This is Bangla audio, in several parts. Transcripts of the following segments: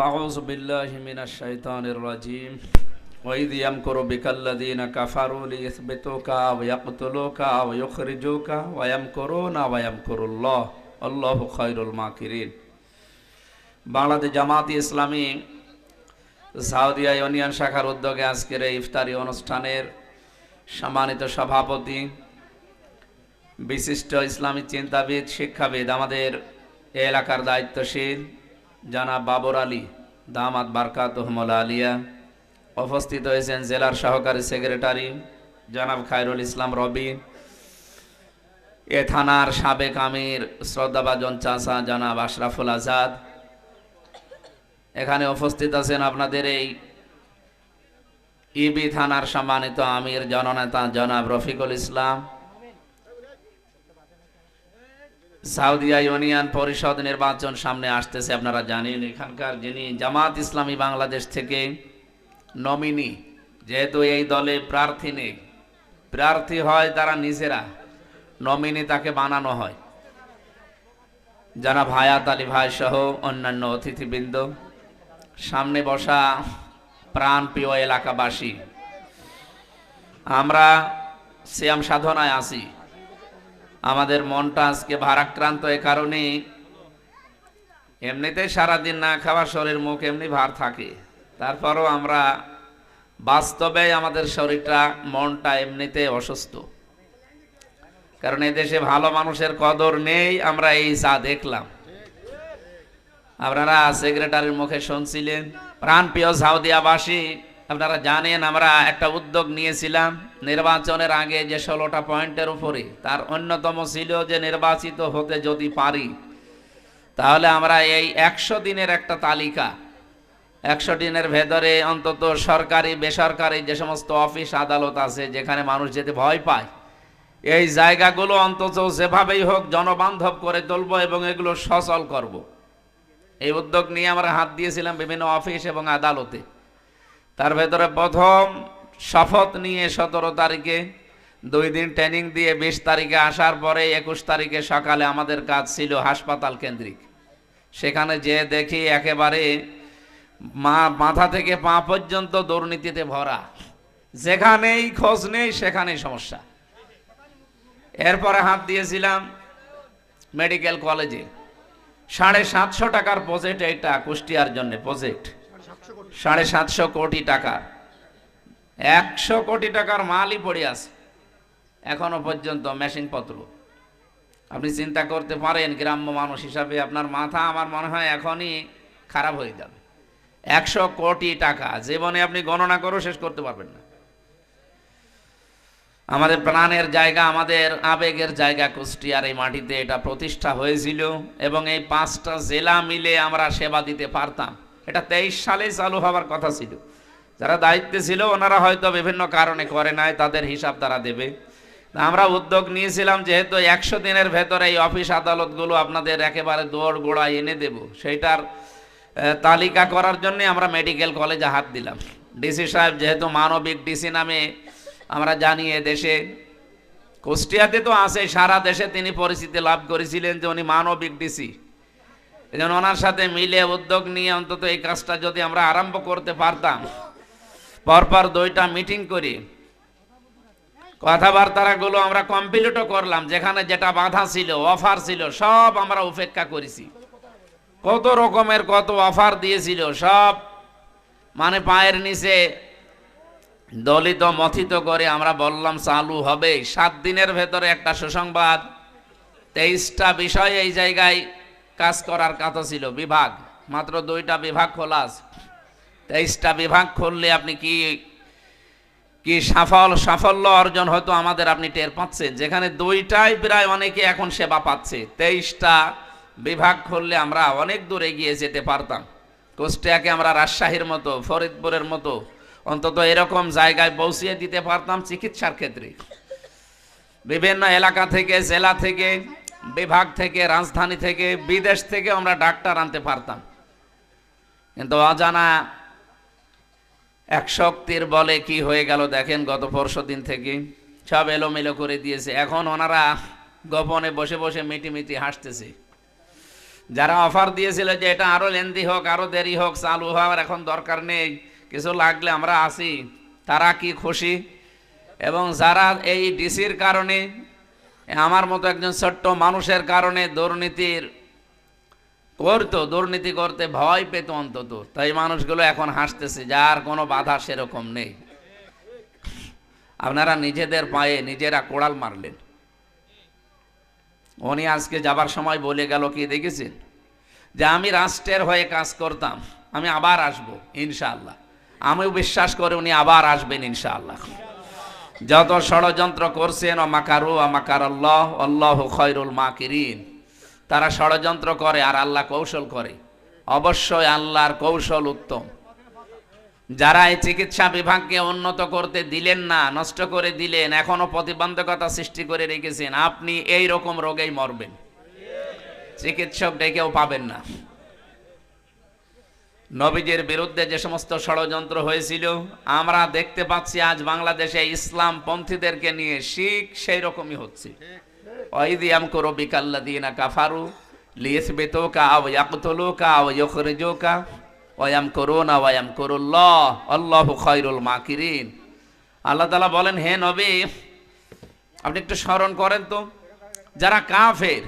فأعوذ بالله من الشيطان الرجيم وإذ يمكر بك الذين كفروا ليثبتوك أو يقتلوك أو يخرجوك ويمكرون ويمكر الله والله خير الماكرين। বাংলাদেশ জামায়াতে ইসলামী সাউদিয়া ইউনিয়ন শাখার উদ্যোগে আজকের এই ইফতারি অনুষ্ঠানের সম্মানিত সভাপতি, বিশিষ্ট ইসলামী চিন্তাবিদ, শিক্ষাবিদ, আমাদের এলাকার দায়িত্বশীল জনাব বাবর আলী দামাত বারকাতুহুল আলিয়া, উপস্থিত হয়েছেন জেলার সহকারী সেক্রেটারি জনাব খায়রুল ইসলাম রবি, এ থানার সাবেক আমির শ্রদ্ধাভাজন চাচা জনাব আশরাফুল আজাদ, এখানে উপস্থিত আছেন আপনাদের এই ইবি থানার সম্মানিত আমির জননেতা জনাব রফিকুল ইসলাম, সাউদিয়া ইউনিয়ন পরিষদ নির্বাচন সামনে আসতেছে, আপনারা জানেন এখানকার যিনি জামাত ইসলামী বাংলাদেশ থেকে নমিনি, যেহেতু এই দলে প্রার্থী নেই, প্রার্থী হয় তারা নিজেরা, নমিনি তাকে বানানো হয়, জনাব হায়াত আলী ভাই সহ অন্যান্য অতিথিবৃন্দ, সামনে বসা প্রাণপ্রিয় এলাকাবাসী, আমরা সিয়াম সাধনায় আছি। আমাদের মনটা আজকে ভারাক্রান্ত, এ কারণে এমনিতে সারাদিন না খাওয়া শরীর মুখ এমনি ভার থাকে, তারপরও আমরা বাস্তবে আমাদের শরীরটা মনটা এমনিতে অসুস্থ, কারণ এই দেশে ভালো মানুষের কদর নেই। আমরা এই যা দেখলাম, আপনারা সেক্রেটারির মুখে শুনছিলেন। প্রাণপ্রিয় সাউদিয়াবাসী, আপনারা জানেন আমরা একটা উদ্যোগ নিয়েছিলাম নির্বাচনের আগে, যে 16টা পয়েন্টের উপরে তার অন্যতম ছিল যে নির্বাচিত হতে যদি পারি তাহলে আমরা এই 100 দিনের একটা তালিকা, 100 দিনের ভেতরে অন্তত সরকারি বেসরকারি যে সমস্ত অফিস আদালত আছে যেখানে মানুষ যেতে ভয় পায়, এই জায়গাগুলো অন্তত যেভাবেই হোক জনবান্ধব করে তুলব এবং এগুলো সচল করব। এই উদ্যোগ নিয়ে আমরা হাত দিয়েছিলাম বিভিন্ন অফিস এবং আদালতে। তার ভেতরে প্রথম শপথ নিয়ে 17 তারিখে 2 দিন ট্রেনিং দিয়ে 20 তারিখে আসার পরে 21 তারিখে সকালে আমাদের কাজ ছিল হাসপাতাল কেন্দ্রিক। সেখানে যে দেখি একেবারে মাথা থেকে পা পর্যন্ত দুর্নীতিতে ভরা, যেখানেই খোঁজ নেই সেখানেই সমস্যা। এরপরে হাত দিয়েছিলাম মেডিকেল কলেজে, 750 টাকার প্রজেক্ট, এইটা কুষ্টিয়ার জন্য প্রজেক্ট 750 কোটি টাকা, 100 কোটি টাকার মালই পড়ে আছে এখনো পর্যন্ত মেশিনপত্র। আপনি চিন্তা করতে পারেন, গ্রাম্য মানুষ হিসাবে আপনার মাথা আমার মনে হয় এখনই খারাপ হয়ে যাবে। 100 কোটি টাকা জীবনে আপনি গণনা করেও শেষ করতে পারবেন না। আমাদের প্রাণের জায়গা, আমাদের আবেগের জায়গা কুষ্টিয়ার এই মাটিতে এটা প্রতিষ্ঠা হয়েছিল এবং এই 5টা জেলা মিলে আমরা সেবা দিতে পারতাম। এটা 23 সালেই চালু হওয়ার কথা ছিল। যারা দায়িত্বে ছিল ওনারা হয়তো বিভিন্ন কারণে করে নাই, তাদের হিসাব তারা দেবে। আমরা উদ্যোগ নিয়েছিলাম যেহেতু 100 দিনের ভেতরে এই অফিস আদালতগুলো আপনাদের একেবারে দৌড় গোড়ায় এনে দেব, সেইটার তালিকা করার জন্য আমরা মেডিকেল কলেজে হাত দিলাম। ডিসি সাহেব যেহেতু মানবিক ডিসি নামে আমরা জানি এ দেশে, কুষ্টিয়াতে তো আছে, সারা দেশে তিনি পরিচিতি লাভ করেছিলেন যে উনি মানবিক ডিসি। এই জন্য ওনার সাথে মিলে উদ্যোগ নিয়ে অন্তত এই কাজটা যদি আমরা আরম্ভ করতে পারতাম, পরপর 2টা মিটিং করি কথাবার্তাগুলো আমরা কমপ্লিটও করলাম, যেখানে যেটা বাধা ছিল, অফার ছিল, সব আমরা উপেক্ষা করেছি। কত রকমের কত অফার দিয়েছিল, সব মানে পায়ের নিচে দলিত মথিত করে আমরা বললাম চালু হবে। 7 দিনের ভেতরে একটা সুসংবাদ, 23টা বিষয় এই জায়গায় কাজ করার কথা ছিল। বিভাগ মাত্র 2টা বিভাগ খোলা আছে, 23টা বিভাগ খুললে আপনি কি কি সাফল্য অর্জন হয়তো আমাদের আপনি টের পাচ্ছেন, যেখানে 2টাই প্রায় অনেকে এখন সেবা পাচ্ছে। 23টা বিভাগ খুললে আমরা অনেক দূর এগিয়ে যেতে পারতাম। কুষ্টিয়াকে আমরা রাজশাহীর মতো, ফরিদপুরের মতো অন্তত এরকম জায়গায় পৌঁছিয়ে দিতে পারতাম চিকিৎসার ক্ষেত্রে। বিভিন্ন এলাকা থেকে, জেলা থেকে, বিভাগ থেকে, রাজধানী থেকে, বিদেশ থেকে আমরা ডাক্তার আনতে পারতাম। কিন্তু অজানা এক শক্তির বলে কি হয়ে গেল দেখেন, গত পরশু দিন থেকে সব এলোমেলো করে দিয়েছে। এখন ওনারা গোপনে বসে বসে মিটিমিটি হাসতেছে। যারা অফার দিয়েছিল যে এটা আরো লেন্দি হোক, আরো দেরি হোক, চালু হওয়ার এখন দরকার নেই, কিছু লাগলে আমরা আসি, তারা কি খুশি। এবং যারা এই ডিসির কারণে, আমার মতো একজন ছোট্ট মানুষের কারণে দুর্নীতি করতে ভয় পেত অন্তত, তাই মানুষগুলো এখন হাসতেছে, যার কোনো বাধা সেরকম নেই। আপনারা নিজেদের পায়ে নিজেরা কোড়াল মারলেন। উনি আজকে যাবার সময় বলে গেল কি দেখেছেন, যে আমি রাষ্ট্রের হয়ে কাজ করতাম, আমি আবার আসব ইনশাআল্লাহ। আমিও বিশ্বাস করে উনি আবার আসবেন ইনশাআল্লাহ। যত ষড়যন্ত্র করছেন, মাকারু মাকার আল্লাহ আল্লাহু খায়রুল মাকিরিন, তারা ষড়যন্ত্র করে আর আল্লাহ কৌশল করে। অবশ্যই আল্লাহর কৌশল উত্তম। যারা এই চিকিৎসা বিভাগকে উন্নত করতে দিলেন না, নষ্ট করে দিলেন, এখনো প্রতিবন্ধকতা সৃষ্টি করে রেখেছেন, আপনি এই রকম রোগেই মরবেন, চিকিৎসক ডেকেও পাবেন না। নবীজির বিরুদ্ধে যে সমস্ত ষড়যন্ত্র হয়েছিল, আমরা দেখতে পাচ্ছি আজ বাংলাদেশে ইসলাম পন্থীদেরকে নিয়ে শিখ সেই রকমই হচ্ছে। ওয়াইদ ইয়ামকুরু বিকাল্লাযীনা কাফারু লিয়াসবিতুকা আও ইয়াকতুলুকা আও ইউখরিজুকা ওয়া ইয়ামকুরুনা ওয়া ইয়ামকুরুল্লাহ আল্লাহু খায়রুল মাকিরিন। আল্লাহ তাআলা বলেন, হে নবী, আপনি একটু স্মরণ করেন তো, যারা কাফের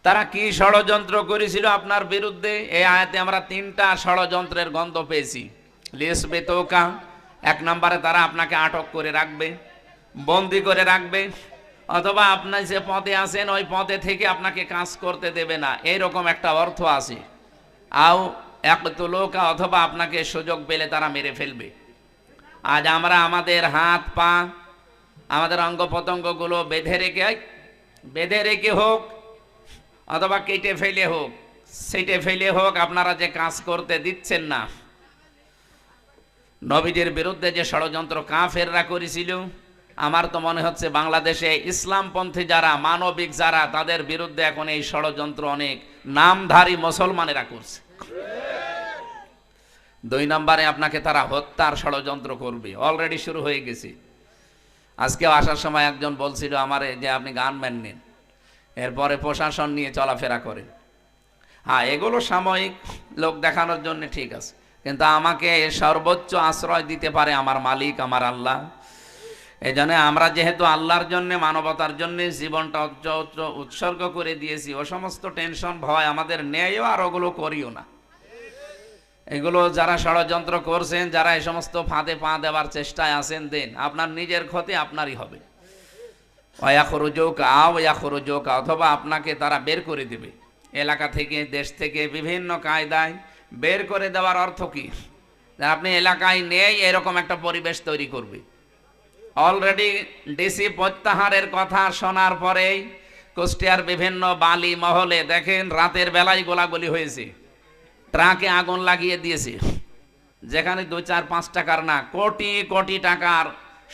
তারা কি ষড়যন্ত্র করেছিল আপনার বিরুদ্ধে। এই আয়াতে আমরা 3টা ষড়যন্ত্রের গন্ধ পেয়েছি। লিয়াসবিতুকা, 1 নম্বরে তারা আপনাকে আটক করে রাখবে, বন্দী করে রাখবে, অথবা আপনি যে পদে আছেন ওই পদে থেকে আপনাকে কাজ করতে দেবে না, এইরকম একটা অর্থ আছে। আও ইয়াকতুলুকা, অথবা আপনাকে সুযোগ পেলে তারা মেরে ফেলবে। আজ আমরা আমাদের হাত পা, আমাদের অঙ্গ প্রত্যঙ্গগুলো বেঁধে রেখে হোক, অথবা কেটে ফেলে হোক, আপনারা যে কাজ করতে দিচ্ছেন না। নবীদের বিরুদ্ধে যে ষড়যন্ত্র কাফেররা করেছিল, আমার তো মনে হচ্ছে বাংলাদেশে ইসলামপন্থী যারা, মানবিক যারা, তাদের বিরুদ্ধে এখন এই ষড়যন্ত্র অনেক নামধারী মুসলমানেরা করছে। 2 নম্বরে আপনাকে তারা হত্যার ষড়যন্ত্র করবে, অলরেডি শুরু হয়ে গেছে। আজকেও আসার সময় একজন বলছিল আমারে যে আপনি গানম্যান নেন, এরপরে প্রশাসন নিয়ে চলাফেরা করেন। হ্যাঁ, এগুলো সাময়িক লোক দেখানোর জন্য ঠিক আছে, কিন্তু আমাকে সর্বোচ্চ আশ্রয় দিতে পারে আমার মালিক, আমার আল্লাহ। এই জন্য আমরা যেহেতু আল্লাহর জন্য, মানবতার জন্য জীবনটা উৎসর্গ করে দিয়েছি, ও সমস্ত টেনশন ভয় আমাদের নেইও, আর ওগুলো করিও না। এগুলো যারা ষড়যন্ত্র করছেন, যারা এই সমস্ত ফাঁদে পা দেওয়ার চেষ্টায় আছেন, দেন, আপনার নিজের ক্ষতি আপনারই হবে। অথবা আপনাকে তারা বের করে দেবে এলাকা থেকে, দেশ থেকে, বিভিন্ন কায়দায় বের করে দেওয়ার অর্থ কি, আপনি এলাকায় নেই এরকম একটা পরিবেশ তৈরি করবে। অলরেডি ডিসি প্রত্যাহারের কথা শোনার পরেই কুষ্টিয়ার বিভিন্ন বালি মহলে দেখেন রাতের বেলায় গোলাগুলি হয়েছে, ট্রাকে আগুন লাগিয়ে দিয়েছে, যেখানে 2-4-5 টাকার না, কোটি কোটি টাকার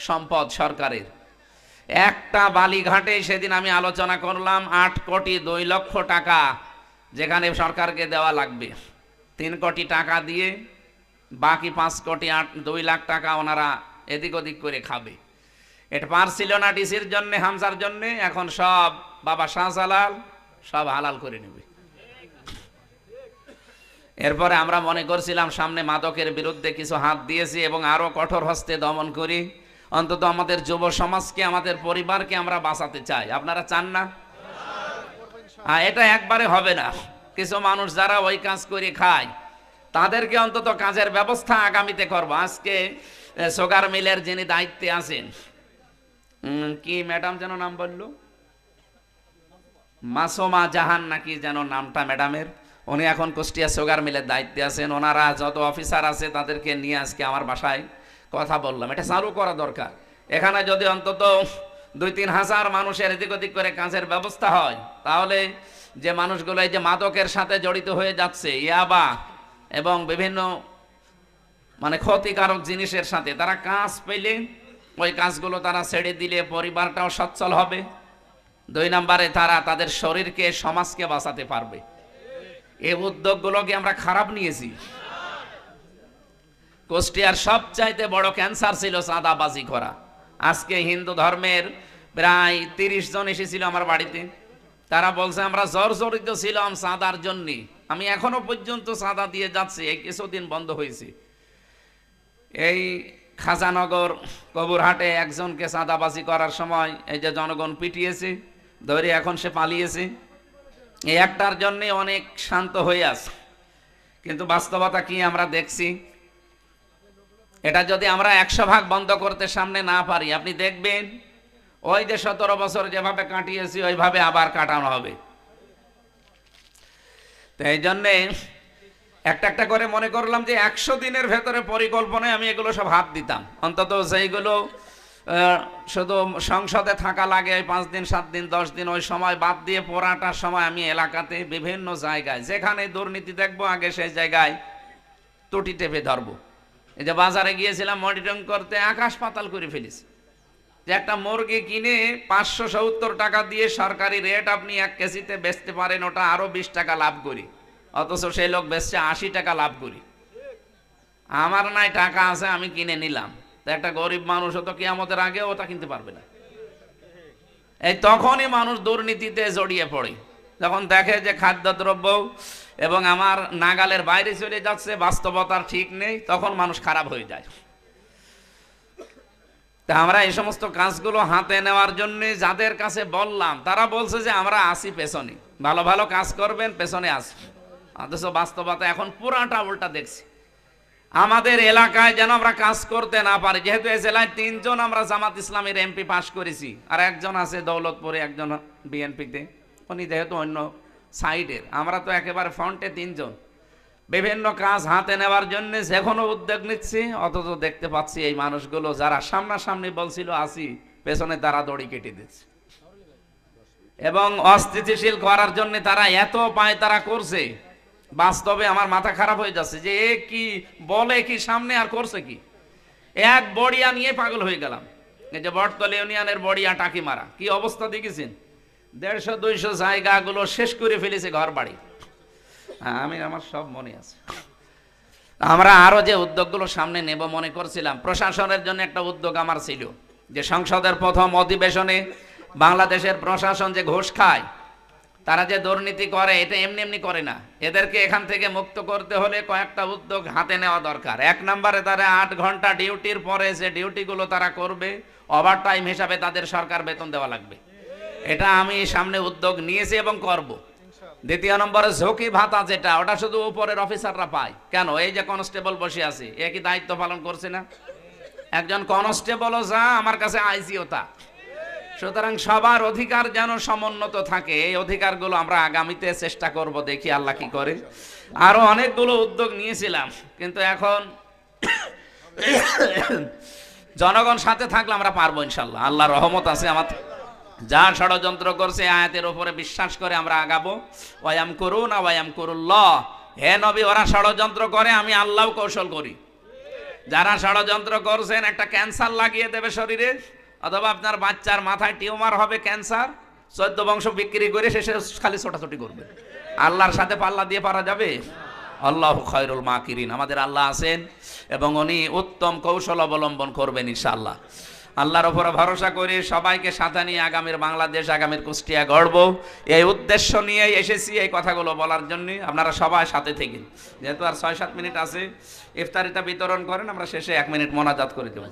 সম্পদ সরকারের। একটা বালিঘাটে সেদিন আমি আলোচনা করলাম 8 কোটি 2 লক্ষ টাকা, যেখানে সরকারকে দেওয়া লাগবে 3 কোটি টাকা দিয়ে, বাকি 5 কোটি 2 লাখ টাকা ওনারা এদিক ওদিক করে খাবে। এটা পারছিল না ডিসির জন্য, হামজার জন্য, এখন সব বাবা শাহজালাল সব হালাল করে নেবে। এরপরে আমরা মনে করছিলাম সামনে মাদকের বিরুদ্ধে কিছু হাত দিয়েছি এবং আরো কঠোর হস্তে দমন করি, অন্তত আমাদের যুব সমাজকে, আমাদের পরিবারকে আমরা বাঁচাতে চাই। আপনারা চান না? এটা একবারে হবে না। কিছু মানুষ যারা ওই কাজ করে খায়, তাদেরকে অন্তত কাজের ব্যবস্থা আগামীতে করব। আজকে সুগার মিলের যিনি দায়িত্বে আছেন, কি ম্যাডাম যেন নাম বললো, মাসুমা জাহান নাকি যেন নামটা ম্যাডামের, উনি এখন কুষ্টিয়া সুগার মিলের দায়িত্বে আছেন। ওনারা যত অফিসার আছে তাদেরকে নিয়ে আজকে আমার বাসায় কথা বললাম, এটা চালু করা দরকার। এখানে যদি অন্তত 2-3 হাজার মানুষের এদিক ওদিক করে কাজের ব্যবস্থা হয়, তাহলে যে মানুষগুলো এই যে মাদকের সাথে জড়িত হয়ে যাচ্ছে, ইয়াবা এবং বিভিন্ন মানে ক্ষতিকারক জিনিসের সাথে, তারা কাজ পেলে ওই কাজগুলো তারা ছেড়ে দিলে পরিবারটাও সচ্ছল হবে। 2 নম্বরে তারা তাদের শরীরকে, সমাজকে বাঁচাতে পারবে। এই উদ্যোগগুলোকে আমরা খারাপ নিয়েছি। কুষ্টিয়ার সবচাইতে বড় ক্যান্সার ছিল চাঁদাবাজি করা। আজকে হিন্দু ধর্মের প্রায় 30 জন এসেছিল আমার বাড়িতে, তারা বলছে আমরা জর্জরিত ছিলাম চাঁদার জন্য। আমি এখনো পর্যন্ত চাঁদা দিয়ে যাচ্ছি, এই কিছুদিন বন্ধ হয়েছে। এই খাজানগর কবুরহাটে একজনকে চাঁদাবাজি করার সময় এই যে জনগণ পিটিয়েছে, ধরে এখন সে পালিয়েছে। এই একটার জন্যে অনেক শান্ত হয়ে আছে, কিন্তু বাস্তবতা কি আমরা দেখছি। এটা যদি আমরা 100 ভাগ বন্ধ করতে সামনে না পারি, আপনি দেখবেন ওই যে 17 বছর যেভাবে কাটিয়েছি ওইভাবে আবার কাটানো হবে। তো এই জন্যে একটা একটা করে মনে করলাম যে 100 দিনের ভেতরে পরিকল্পনায় আমি এগুলো সব হাত দিতাম, অন্তত সেইগুলো শুধু সংসদে থাকা লাগে 5 দিন 7 দিন 10 দিন, ওই সময় বাদ দিয়ে পড়াটার সময় আমি এলাকাতে বিভিন্ন জায়গায় যেখানে দুর্নীতি দেখবো আগে সেই জায়গায় তুটি টেপে ধরবো। এই যে বাজারে গিয়েছিলাম মনিটরিং করতে, আকাশ পাতাল করে ফেলেছি। যে একটা মুরগি কিনে 570 টাকা দিয়ে সরকারি রেট আপনি 1 কেজিতে বেচতে পারেন, ওটা আরো 20 টাকা লাভ করি, অথচ সেই লোক বেচছে 80 টাকা লাভ করি। আমার নাই টাকা আছে, আমি কিনে নিলাম। তো একটা গরিব মানুষ তো কিয়ামতের আগে ওটা কিনতে পারবে না। এই তখনই মানুষ দুর্নীতিতে জড়িয়ে পড়ে, যখন দেখে যে খাদ্যদ্রব্য এবং আমার নাগালের বাইরে চলে যাচ্ছে, বাস্তবতার ঠিক নেই, তখন মানুষ খারাপ হয়ে যায়। তা আমরা এই সমস্ত কাজগুলো হাতে নেওয়ার জন্য যাদের কাছে বললাম, তারা বলছে যে আমরা আসি পেছনে, ভালো ভালো কাজ করবেন, পেছনে আসি। অথচ বাস্তবতা এখন পুরাটা উল্টা দেখছি। আমাদের এলাকায় যেন আমরা কাজ করতে না পারি, যেহেতু এই জেলায় 3 জন আমরা জামাত ইসলামের এমপি পাশ করেছি, আর একজন আছে দৌলতপুরে, একজন বিএনপিতে, উনি যেহেতু অন্য সাইডের, আমরা তো একেবারে ফ্রন্টে 3 জন। বিভিন্ন কাজ হাতে নেওয়ার জন্য যেকোনো উদ্যোগ নিচ্ছি, অথচ দেখতে পাচ্ছি এই মানুষগুলো যারা সামনাসামনি বলছিল আসি, পেছনে তারা দড়ি কেটে দিচ্ছে। এবং অস্থিতিশীল করার জন্য তারা এত পায় তারা করছে, বাস্তবে আমার মাথা খারাপ হয়ে যাচ্ছে যে এ কি বলে কি সামনে আর করছে কি। এক বড়িয়া নিয়ে পাগল হয়ে গেলাম। এই যে বটতল ইউনিয়নের বড়িয়া টাকি মারা, কি অবস্থা দেখেছেন? 150-200 জায়গাগুলো শেষ করে ফেলেছে, ঘর বাড়ি। আমি আমার সব মনে আছে। আমরা আরো যে উদ্যোগগুলো সামনে নেব মনে করছিলাম, প্রশাসনের জন্য একটা উদ্যোগ আমার ছিল যে সংসদের প্রথম অধিবেশনে বাংলাদেশের প্রশাসন যে ঘুষ খায়, তারা যে দুর্নীতি করে, এটা এমনি এমনি করে না। এদেরকে এখান থেকে মুক্ত করতে হলে কয়েকটা উদ্যোগ হাতে নেওয়া দরকার। 1 নম্বরে তারা 8 ঘন্টা ডিউটির পরে যে ডিউটিগুলো তারা করবে, ওভার টাইম হিসাবে তাদের সরকার বেতন দেওয়া লাগবে। এটা আমি সামনে উদ্যোগ নিয়েছি এবং করব। 2 নম্বরে ঝুঁকি ভাতা, যেটা ওটা শুধু উপরের অফিসাররা পায়। কেন? এই যে কনস্টেবল বসে আছে, এ কি দায়িত্ব পালন করছে না? একজন কনস্টেবলও যা, আমার কাছে আইসিও তা। সুতরাং সবার অধিকার যেন সমুন্নত থাকে, এই অধিকারগুলো আমরা আগামীতে চেষ্টা করব, দেখি আল্লাহ কি করে। আরো অনেকগুলো উদ্যোগ নিয়েছিলাম, কিন্তু এখন জনগণ সাথে থাকলে আমরা পারবো ইনশাল্লাহ, আল্লাহর রহমত আছে। আমার যা ষড়যন্ত্র করছে আয়াতের উপরে বিশ্বাস করে আমরা আগাবো। ওয়ায়াম করুন ওয়ায়াম করুল্লাহ, হে নবী, ওরা ষড়যন্ত্র করে, আমি আল্লাহ কৌশল করি। যারা ষড়যন্ত্র করছেন, একটা ক্যান্সার লাগিয়ে দেবে শরীরে, অথবা আপনার বাচ্চার মাথায় টিউমার হবে, ক্যান্সার, 14 বংশ বিক্রি করে শেষে খালি ছোটাছুটি করবে। আল্লাহর সাথে পাল্লা দিয়ে পারা যাবে? আল্লাহু খায়রুল মাকিরিন। আমাদের আল্লাহ আছেন এবং উনি উত্তম কৌশল অবলম্বন করবেন ইনশাআল্লাহ। আল্লাহর উপরে ভরসা করে সবাইকে সাথে নিয়ে আগামীর বাংলাদেশ, আগামীর কুষ্টিয়া গড়ব, এই উদ্দেশ্য নিয়ে এসেছি এই কথাগুলো বলার জন্য। আপনারা সবাই সাথে থাকেন। যেহেতু আর 6-7 মিনিট আছে, ইফতারিটা বিতরণ করেন, আমরা শেষে 1 মিনিট মোনাজাত করে দেব।